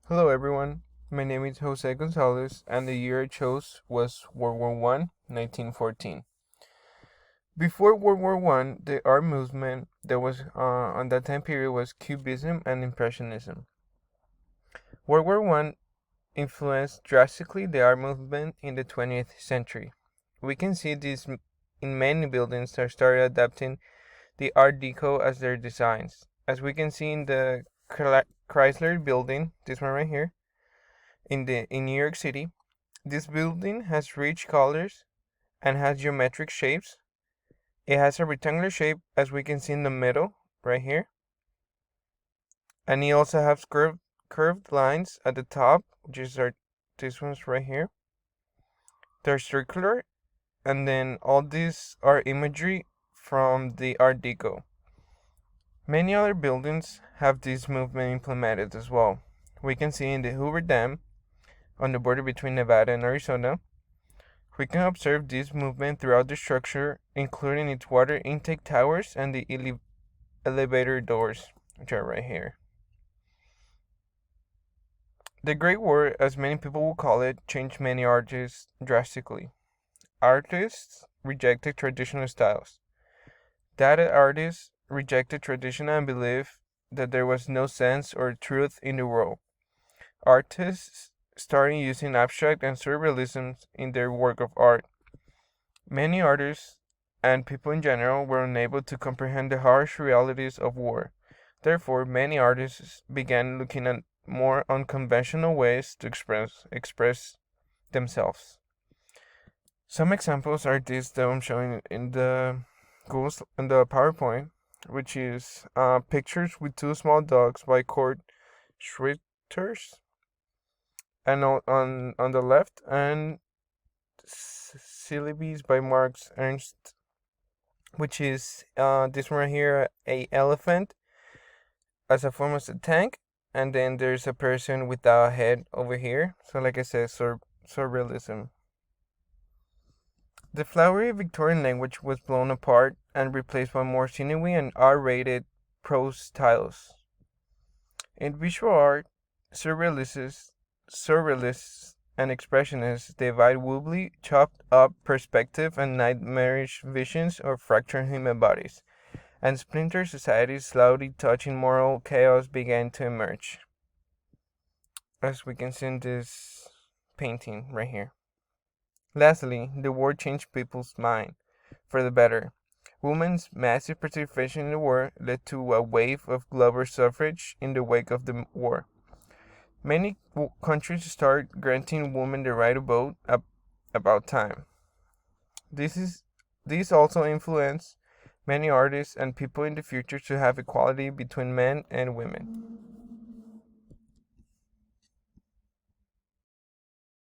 Hello everyone, my name is Jose Gonzalez and the year I chose was World War I, 1914. Before World War I, the art movement that was on that time period was Cubism and Impressionism. World War I influenced drastically the art movement in the 20th century. We can see this in many buildings that started adapting the Art Deco as their designs. As we can see in the Chrysler Building, this one right here, in New York City. This building has rich colors and has geometric shapes. It has a rectangular shape as we can see in the middle right here. And it also has curved lines at the top, which is these ones right here. They're circular, and then all these are imagery from the Art Deco. Many other buildings have this movement implemented as well. We can see in the Hoover Dam on the border between Nevada and Arizona. We can observe this movement throughout the structure, including its water intake towers and the elevator doors, which are right here. The Great War, as many people will call it, changed many artists drastically. Artists rejected traditional styles. Data artists rejected tradition and believed that there was no sense or truth in the world. Artists started using abstract and surrealism in their work of art. Many artists and people in general were unable to comprehend the harsh realities of war. Therefore, many artists began looking at more unconventional ways to express themselves. Some examples are these that I'm showing in the PowerPoint, which is pictures with two small dogs by Kurt Schwitters, and on the left, and Syllabes by Marx Ernst, which is this one right here, a elephant as a form of a tank, and then there's a person without a head over here. So like I said, surrealism. The flowery Victorian language was blown apart and replaced by more sinewy and R-rated prose styles. In visual art, surrealists and expressionists divide wobbly, chopped up perspective and nightmarish visions of fractured human bodies, and splinter societies slowly touching moral chaos began to emerge. As we can see in this painting right here. Lastly, the war changed people's mind for the better. Women's massive participation in the war led to a wave of global suffrage in the wake of the war. Many countries started granting women the right to vote about time. This also influenced many artists and people in the future to have equality between men and women.